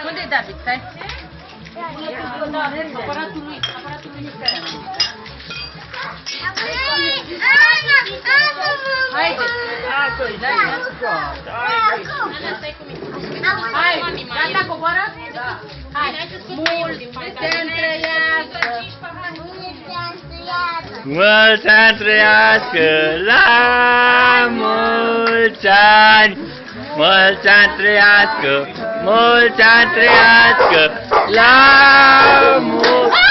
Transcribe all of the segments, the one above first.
Unde-i David? Stai. Haide! Hai, gata, coboară? Da. Hai, mulți-ani trăiască! Mulți-ani trăiască, la mulți ani! Mulți-ani trăiască, mulți-ani trăiască, la mulți ani!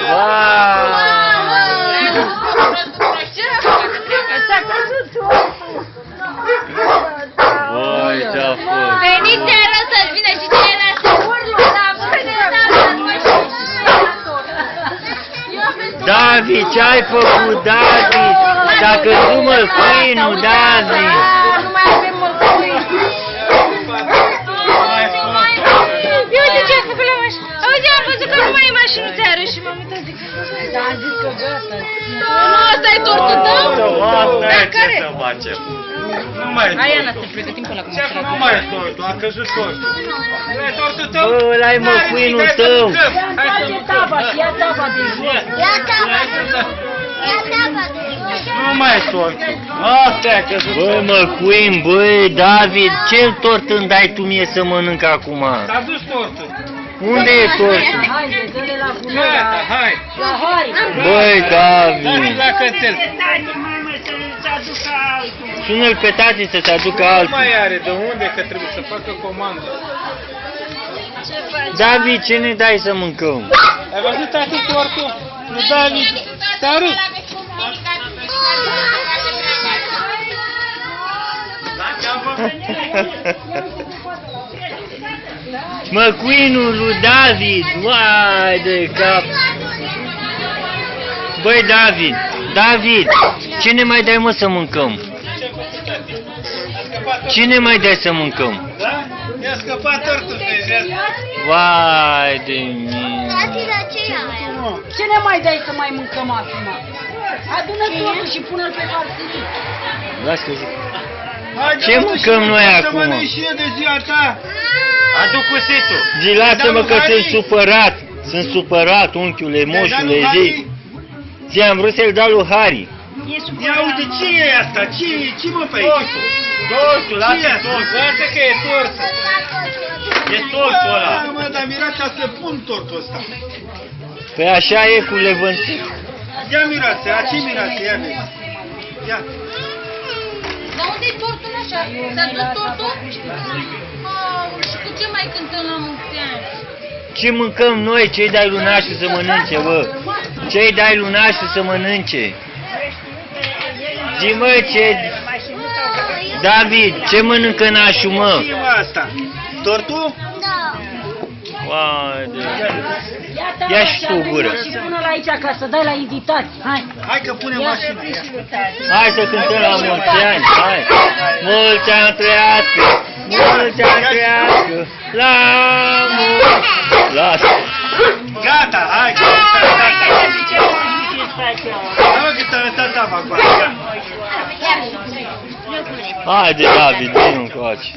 Wow! Voi, ce-a fost? Veniți seara să-l vină și ceilalți să urlă, David, ce-ai făcut, David? Dacă nu mălcuinul, David! Nu mai avem mălcuini! Uite ce a făcut la mașină! Auzi, am văzut că nu mai e mașinuțeară și m-am uitat, zic... Da, am zis că gata! Nu, ăsta e tortul tău? Asta e, ce să facem? Nu mai e Hai, Ana, tortul. să pregătim până acum. Ce acum nu mai e tortul, a căzut tortul. Nu e tortul tău? Bă, ăla-i mălcuinul tău! Hai să mâncăm. Ia taba de jos! Ia taba de jos. Nu mai e tortul. Asta e căzut. Băi, mălcuin, băi, David, ce tort îmi dai tu mie să mănânc acum? S-a dus tortul. Unde e tortul? Haide, dă-le la Gata, hai. La Hari! Băi, Dați David, la cățel. sună-l pe tati să-ți aducă Nu altul. mai are de unde, că trebuie să facă comandă. David, ce ne dai să mâncăm? Ai văzut tati tortul? Nu, David, te-a râs. Măcuinul lui David, uai de cap. Băi, David, ce ne mai dai mă să mâncăm? Ce ne mai dai să mâncăm? Da? I-a scăpat tortul pe jet. Vai de mine. Ce ne mai dai să mai mâncăm acum? Adună tortul și pune-l pe farsilit. Lasă zic. Haide, Ce mă, mâncăm și noi să acum? mănânci și eu de ziua ta. Adu cuțitul. Zi, lasă-mă că sunt supărat. Sunt supărat, unchiule, moșule, zi. Zi, am vrut să-l dau lui Hari. Ia uite, ce e asta? Ce mă pe aici? Tortul, lasă tortul. Lasă că e tortul. E tortul ăla. Mă, dar Mirața să pun tortul ăsta. Păi așa e cu levântul. Ia Mirața, a ce Mirața? Ia vezi. Ia. Dar unde-i tortul așa? S-a dus tortul? Și cu ce mai cântăm la mulți ani? Ce mâncăm noi? Ce-i dai lui nașul să mănânce, bă? Ce-i dai lui nașul să mănânce? Zi, mă, ce... David, ce mănâncă nașul, mă? Ce mă asta? Tortul? Vai de... Ia și tu o gură. Și pune-l aici ca să dai la invitați. Hai! Hai că punem mașina. Ia. Hai să cântăm la mulți ani, hai! Mulți ani trăiască! Mulți ani trăiască! La mulți! Lasă! Gata, hai, gata. Hai că te-a lăsat apa acolo. Haide, David, vino încoace!